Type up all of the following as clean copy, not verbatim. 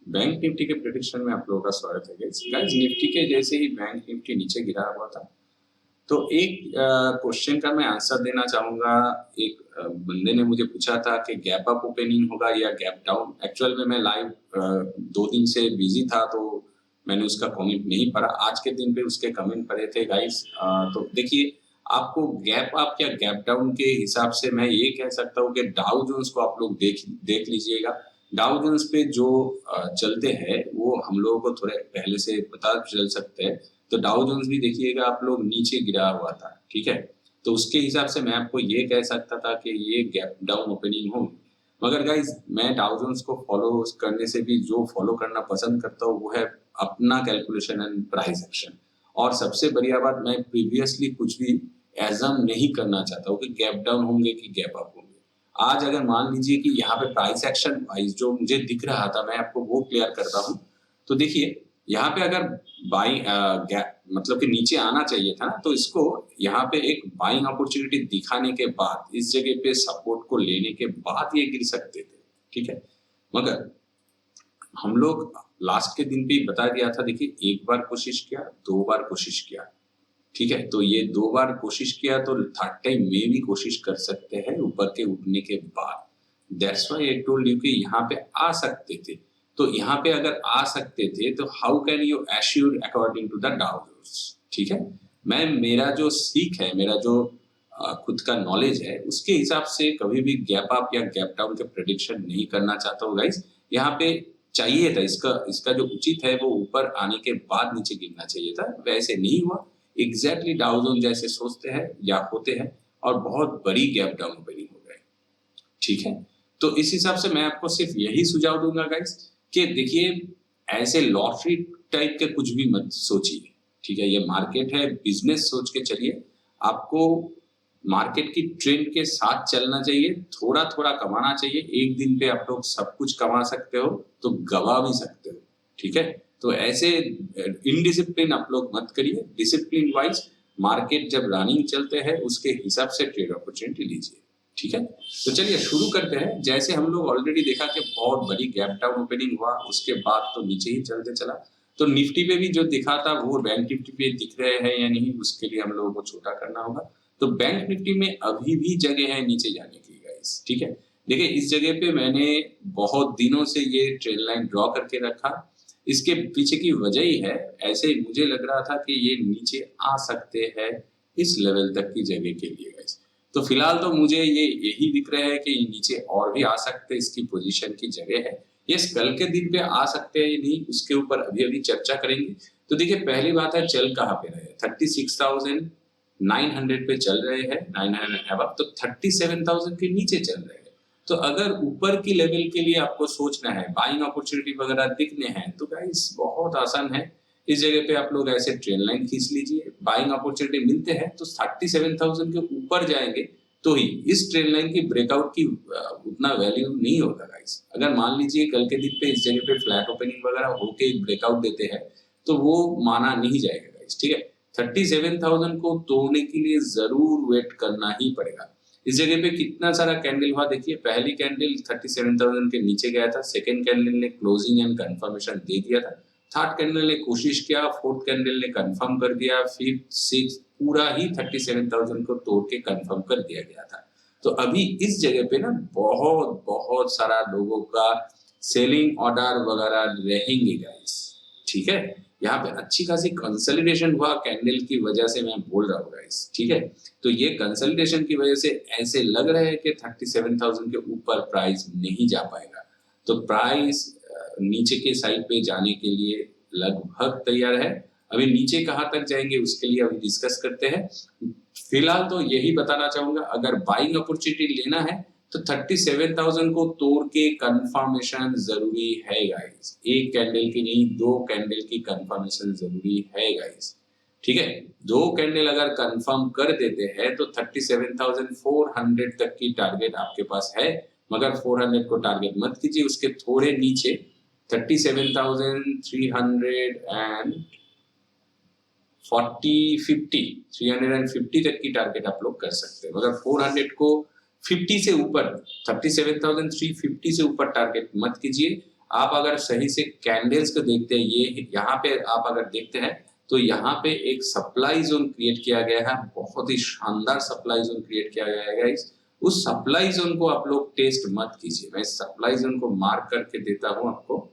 Bank Nifty के prediction में आप लोगों का स्वागत है गाइस। निफ्टी के जैसे ही बैंक निफ्टी नीचे गिरा हुआ था, तो एक क्वेश्चन का मैं आंसर देना चाहूंगा। एक बंदे ने मुझे पूछा था कि गैप अप ओपनिंग होगा या गैप डाउन। एक्चुअल में मैं लाइव 2 दिन से बिजी था, तो मैंने उसका कमेंट नहीं पढ़ा। आज के दिन पे उसके कमेंट पढ़े थे गाइस। तो देखिए, आपको गैप अप या गैप डाउन के हिसाब से मैं ये कह सकता हूँ कि डाउ जोन्स को आप लोग देख लीजिएगा। डाउ जोन्स पे जो चलते हैं वो हम लोगों को थोड़े पहले से पता चल सकते हैं। तो डाउ जोन्स भी देखिएगा आप लोग नीचे गिरा हुआ था, ठीक है। तो उसके हिसाब से मैं आपको ये कह सकता था कि ये गैप डाउन ओपनिंग होगी। मगर गाइज, मैं डाउ जोन्स को फॉलो करने से भी जो फॉलो करना पसंद करता हूँ वो है अपना कैलकुलेशन एंड प्राइस एक्शन। और सबसे बढ़िया बात, मैं प्रीवियसली कुछ भी एजम नहीं करना चाहता हूँ कि गैप डाउन होंगे कि गैप अप होंगे। आज अगर मान लीजिए कि यहाँ पे प्राइस एक्शन वाइज जो मुझे दिख रहा था, मैं आपको वो क्लियर करता हूँ। तो देखिए, यहाँ पे अगर बाइंग गैप मतलब कि नीचे आना चाहिए था, तो इसको यहाँ पे एक बाइंग अपॉर्चुनिटी दिखाने के बाद, इस जगह पे सपोर्ट को लेने के बाद ये गिर सकते थे, ठीक है। मगर हम लोग लास्ट के दिन पे ही बता दिया था। देखिए, एक बार कोशिश किया, 2 बार कोशिश किया, ठीक है। तो ये 2 बार कोशिश किया, तो थर्ड टाइम में भी कोशिश कर सकते हैं ऊपर के उठने के बाद। That's why I told you कि यहाँ पे आ सकते थे। तो यहाँ पे अगर आ सकते थे, तो how can you assure according to the Dow Jones, ठीक है। मैं मेरा जो सीख है, मेरा जो खुद का नॉलेज है, उसके हिसाब से कभी भी गैप अप या गैप डाउन के प्रेडिक्शन नहीं करना चाहता हूँ गाइस। यहाँ पे चाहिए था, इसका जो उचित है वो ऊपर आने के बाद नीचे गिरना चाहिए था, वैसे नहीं हुआ। एग्जैक्टली डाउ जोन जैसे सोचते हैं या होते हैं, और बहुत बड़ी गैप डाउन ओपनिंग हो गई, ठीक है। तो इस हिसाब से मैं आपको सिर्फ यही सुझाव दूंगा गाइस कि देखिए, ऐसे लॉटरी टाइप के कुछ भी मत सोचिए, ठीक है। ये मार्केट है, बिजनेस सोच के चलिए। आपको मार्केट की ट्रेंड के साथ चलना चाहिए, थोड़ा थोड़ा कमाना चाहिए। एक दिन पे आप लोग सब कुछ कमा सकते हो, तो गवा भी सकते हो, ठीक है। तो ऐसे इनडिसिप्लिन आप लोग मत करिए। डिसिप्लिन वाइज मार्केट जब रनिंग चलते हैं, उसके हिसाब से ट्रेड अपॉर्चुनिटी लीजिए, ठीक है। तो चलिए शुरू करते हैं। जैसे हम लोग ऑलरेडी देखा कि बहुत बड़ी गैप डाउन ओपनिंग हुआ, उसके बाद तो नीचे ही चलते चला। तो निफ्टी पे भी जो दिखा था वो बैंक निफ्टी पे दिख रहे हैं या नहीं, उसके लिए हम लोगों को छोटा करना होगा। तो बैंक निफ्टी में अभी भी जगह है नीचे जाने की गाइस, ठीक है। देखिए, इस जगह पे मैंने बहुत दिनों से ये ट्रेंड लाइन ड्रॉ करके रखा। इसके पीछे की वजह ही है, ऐसे मुझे लग रहा था कि ये नीचे आ सकते हैं इस लेवल तक की जगह के लिए गाइस। तो फिलहाल तो मुझे ये यही दिख रहा है कि ये नीचे और भी आ सकते हैं, इसकी पोजीशन की जगह है। ये कल के दिन पे आ सकते हैं या नहीं, उसके ऊपर अभी अभी चर्चा करेंगे। तो देखिए, पहली बात है, चल कहाँ पे रहे, 36,900 पे चल रहे हैं, 900 अबव। तो 37,000 के नीचे चल रहे हैं। तो अगर ऊपर की लेवल के लिए आपको सोचना है, बाइंग अपॉर्चुनिटी वगैरह दिखने हैं, तो गाइस बहुत आसान है। इस जगह पे आप लोग ऐसे ट्रेंड लाइन खींच लीजिए। बाइंग अपॉर्चुनिटी मिलते हैं तो 37,000 के ऊपर जाएंगे, तो ही इस ट्रेंड लाइन की ब्रेकआउट की उतना वैल्यू नहीं होगा गाइस। अगर मान लीजिए कल के दिन पे इस जगह पे फ्लैट ओपनिंग वगैरह होके ब्रेकआउट देते हैं, तो वो माना नहीं जाएगा गाइस, ठीक है। 37,000 को तोड़ने के लिए जरूर वेट करना ही पड़ेगा। इस जगह पे कितना सारा कैंडल हुआ देखिए। पहली कैंडल 37,000 के नीचे गया था, सेकेंड कैंडल ने क्लोजिंग एंड कंफर्मेशन दे दिया था, थर्ड कैंडल ने कोशिश किया, फोर्थ कैंडल ने कंफर्म कर दिया, फिर सिक्स पूरा ही 37,000 को तोड़ के कंफर्म कर दिया गया था। तो अभी इस जगह पे ना बहुत बहुत सारा लोगों का सेलिंग ऑर्डर वगैरह रहेंगे गाइस, ठीक है। यहाँ पे अच्छी खासी कंसोलिडेशन हुआ कैंडल की वजह से, मैं बोल रहा हूँ गाइस, ठीक है। तो ये कंसोलिडेशन की वजह से ऐसे लग रहा है कि 37,000 के ऊपर प्राइस नहीं जा पाएगा। तो प्राइस नीचे के साइड पे जाने के लिए लगभग तैयार है। अभी नीचे कहाँ तक जाएंगे उसके लिए अभी डिस्कस करते हैं। फिलहाल तो यही बताना चाहूंगा, अगर बाइंग अपॉर्चुनिटी लेना है तो 37,000 को तोड़ के कंफर्मेशन जरूरी है गाइस। एक कैंडल की नहीं, 2 कैंडल की कंफर्मेशन जरूरी है गाइस, ठीक है। 2 कैंडल अगर कंफर्म कर देते हैं तो 37,400 तक की टारगेट आपके पास है। मगर 400 को टारगेट मत कीजिए, उसके थोड़े नीचे 350 तक की टारगेट आप लोग कर सकते हैं। मगर 400 को 50 से ऊपर, 37,350 से ऊपर टारगेट मत कीजिए। आप अगर सही से कैंडल्स को देखते हैं, ये यहाँ पे आप अगर देखते हैं तो यहाँ पे एक सप्लाई जोन क्रिएट किया गया है, बहुत ही शानदार सप्लाई जोन क्रिएट किया गया है गाइस। उस सप्लाई जोन को आप लोग टेस्ट मत कीजिए, मैं सप्लाई जोन को मार्क करके देता हूं आपको।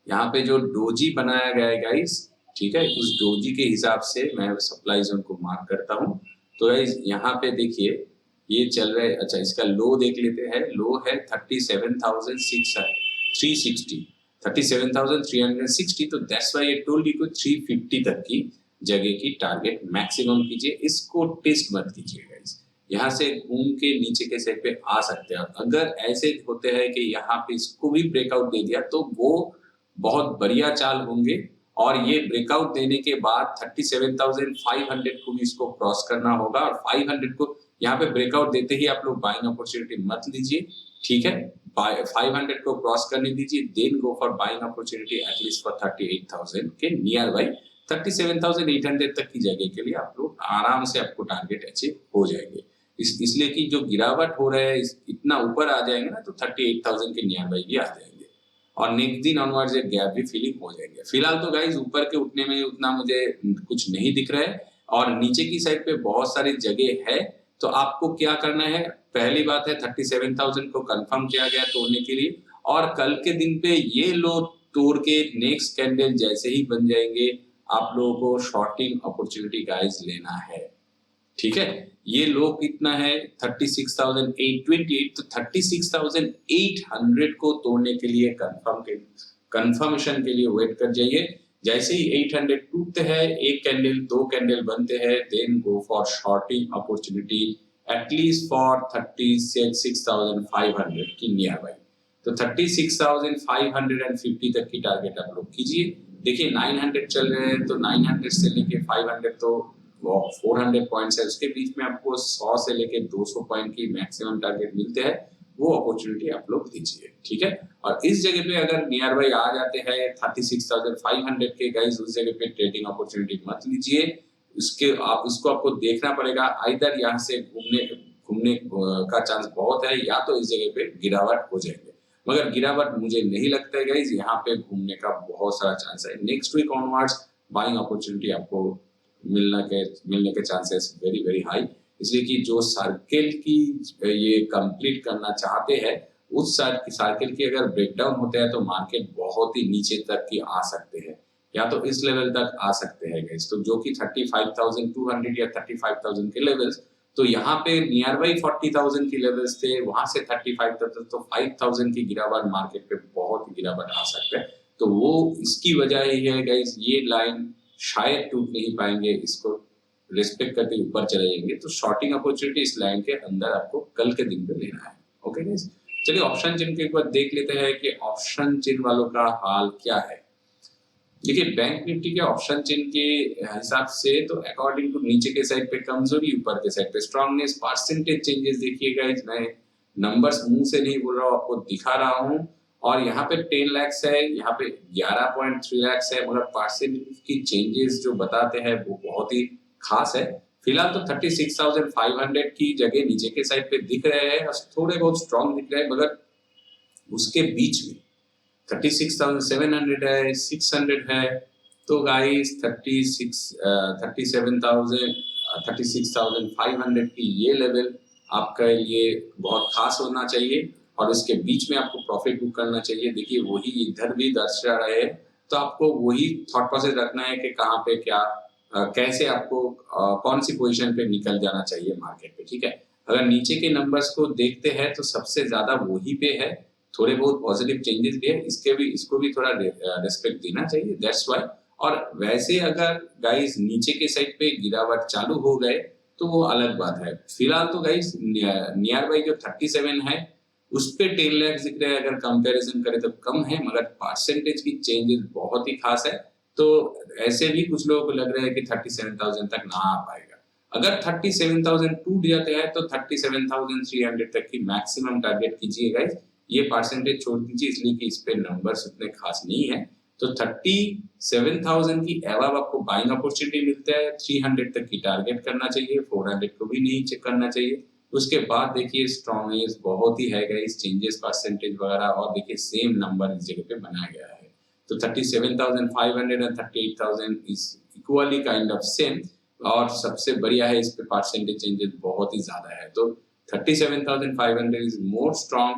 यहाँ पे जो डोजी बनाया गया है गाइस, ठीक है, उस डोजी के हिसाब से मैं सप्लाई जोन को मार्क करता हूँ। तो गाइस यहाँ पे देखिए ये चल रहा है। अच्छा, इसका लो देख लेते हैं। लो है 37,360, तो that's why I told you को 350 तक की जगह की टारगेट मैक्सिमम कीजिए, इसको टेस्ट मत कीजिए गाइस। यहाँ से घूम के नीचे के साइड पे आ सकते हैं। अगर ऐसे होते हैं कि यहाँ पे इसको भी ब्रेकआउट दे दिया तो वो बहुत बढ़िया चाल होंगे, और ये ब्रेकआउट देने के बाद 37,500 को भी इसको क्रॉस करना होगा, और 500 को यहाँ पे ब्रेकआउट देते ही आप लोग बाइंग अपॉर्चुनिटी मत लीजिए, ठीक है। 500 को क्रॉस करने दीजिए, then go for buying opportunity at least for 38,000 के नियर बाई। 37,800 तक की जगह के लिए आप लोग आराम से आपको टारगेट अचीव हो जाएंगे। इसलिए कि जो गिरावट हो रहा है इतना ऊपर आ जाएंगे ना, तो 38,000 के नियर बाई भी आ जाएंगे, और नेक्स्ट दिन ऑनवर्ड्स एक गैप भी फिलिंग हो जाएंगे। फिलहाल तो गाइज ऊपर के उठने में उतना मुझे कुछ नहीं दिख रहा है, और नीचे की साइड पे बहुत सारी जगह है। तो आपको क्या करना है, पहली बात है 37,000 को कंफर्म किया गया तोड़ने के लिए, और कल के दिन पे ये लो तोड़ के नेक्स्ट कैंडल जैसे ही बन जाएंगे, आप लोगों को शॉर्टिंग अपॉर्चुनिटी गाइज लेना है, ठीक है। ये लो कितना है 36,828, तो 36,800 को तोड़ने के लिए कंफर्मेशन के लिए वेट कर जाइए। जैसे ही 800 टूटते हैं, एक कैंडल दो कैंडल बनते हैं, then go for shorting opportunity at least for 36,500 की नियर बाई। तो 36,550 तक की टारगेट आप लोग कीजिए। देखिए 900 चल रहे हैं, तो 900 से लेके 500 तो 400 पॉइंट्स है, उसके बीच में आपको 100 से लेके 200 पॉइंट की मैक्सिमम टारगेट मिलते हैं, वो अपॉर्चुनिटी आप लोग दीजिए, ठीक है। और इस जगह पे अगर नियर बाई आ जाते हैं 36,500 के गाइस, उस जगह पे ट्रेडिंग अपॉर्चुनिटी मत लीजिए। उसको आपको देखना पड़ेगा, आइदर यहाँ से घूमने का चांस बहुत है, या तो इस जगह पे गिरावट हो जाएंगे। मगर गिरावट मुझे नहीं लगता है गाइस, यहाँ पे घूमने का बहुत सारा चांस है। Next week onwards buying opportunity आपको मिलने के चांसेस वेरी वेरी हाई, इसलिए कि जो सर्किल की ये कंप्लीट करना चाहते हैं, उस सर्किल की अगर ब्रेकडाउन होता है तो मार्केट बहुत ही नीचे तक की आ सकते हैं, या तो इस लेवल तक आ सकते हैं गाइस। तो जो कि 35,200 या 35,000 के लेवल्स, तो यहाँ पे नियर बाई 40,000 की लेवल्स थे, वहां से 35 तक, तो 5,000 की गिरावट मार्केट पे बहुत गिरावट आ सकते हैं। तो वो इसकी वजह ही है गाइस, ये लाइन शायद टूट नहीं पाएंगे, इसको रिस्पेक्ट करके ऊपर चले जाएंगे। तो शॉर्टिंग अपॉर्चुनिटी इस लाइन के अंदर आपको कल के दिन पे लेना है, ओके गाइस। चलिए ऑप्शन चिन्ह के एक बार देख लेते हैं कि ऑप्शन चिन्ह वालों का हाल क्या है। देखिए बैंक निफ्टी के ऑप्शन चिन्ह के हिसाब से तो अकॉर्डिंग टू नीचे के साइड पे कमजोरी, ऊपर के साइड पे स्ट्रांगनेस, परसेंटेज चेंजेस देखिएगा, मैं नंबर्स मुंह से नहीं बोल रहा हूँ, आपको दिखा रहा हूँ। और यहाँ पे 10 लाख है, यहाँ पे 11.3 लाख है, मगर परसेंटेज की चेंजेस जो बताते हैं वो बहुत ही खास है। फिलहाल तो 36,500 की जगह नीचे के साइड पे दिख रहे हैं, थोड़े बहुत स्ट्रॉन्ग दिख रहे हैं, मगर उसके बीच में 36,700 है, 600 है। तो गाइस 36,500 की ये लेवल आपका लिए बहुत खास होना चाहिए, और इसके बीच में आपको प्रॉफिट बुक करना चाहिए। देखिए वही इधर भी दर्शा रहे, तो आपको वही थॉट प्रोसेस रखना है कि कहाँ पे क्या कैसे आपको कौन सी पोजीशन पे निकल जाना चाहिए मार्केट पे, ठीक है। अगर नीचे के नंबर्स को देखते हैं तो सबसे ज्यादा वही पे है, थोड़े बहुत पॉजिटिव चेंजेस भी है, इसको भी थोड़ा रेस्पेक्ट देना चाहिए, दैट्स व्हाई। और वैसे अगर गाइस नीचे के साइड पे गिरावट चालू हो गए तो वो अलग बात है। फिलहाल तो गाइस नियर बाई जो 37 है उस पे 10 लाख दिख रहे हैं, अगर कंपैरिजन करें तो कम है, मगर परसेंटेज की चेंजेस बहुत ही खास है। तो ऐसे भी कुछ लोगों को लग रहा है कि 37,000 तक ना आ पाएगा। अगर 37,000 टूट जाते हैं तो 37,300 तक की मैक्सिमम टारगेट कीजिए गाइस। ये परसेंटेज छोड़ दीजिए, इसलिए कि इस पे नंबर्स उतने खास नहीं है। तो 37,000 की एवब आपको बाइंग अपॉर्चुनिटी मिलता है, 300 तक की टारगेट करना चाहिए, 400 को भी नहीं चेक करना चाहिए। उसके बाद देखिए स्ट्रॉन्ग बहुत ही है गाइस, चेंजेस परसेंटेज वगैरह, और देखिए सेम नंबर इस जगह पे बनाया गया है। तो 37,500 and 38,000 is equally kind of same, और सबसे बढ़िया है इस पे परसेंटेज चेंजेस बहुत ही ज्यादा है। तो 37,500 is more strong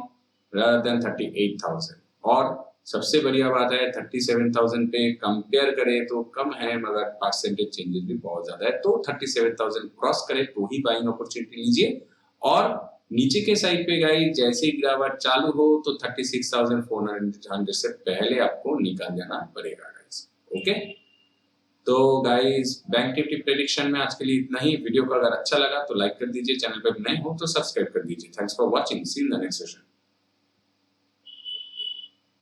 rather than 38,000। और सबसे बढ़िया बात है 37,000 पे कंपेयर करें तो कम है, मगर परसेंटेज चेंजेस भी बहुत ज्यादा है। तो 37,000 क्रॉस करे तो ही बाइंग अपॉर्चुनिटी लीजिए। और नीचे के साइड पे गाइस जैसे ही गिरावट चालू हो तो 36,400 से पहले आपको निकाल जाना पड़ेगा गाइस। ओके, तो गाइस बैंक निफ्टी प्रेडिक्शन में आज के लिए इतना ही। वीडियो को अगर अच्छा लगा तो लाइक कर दीजिए, चैनल पे नए हो तो सब्सक्राइब कर दीजिए। Thanks for watching, see you in the next session.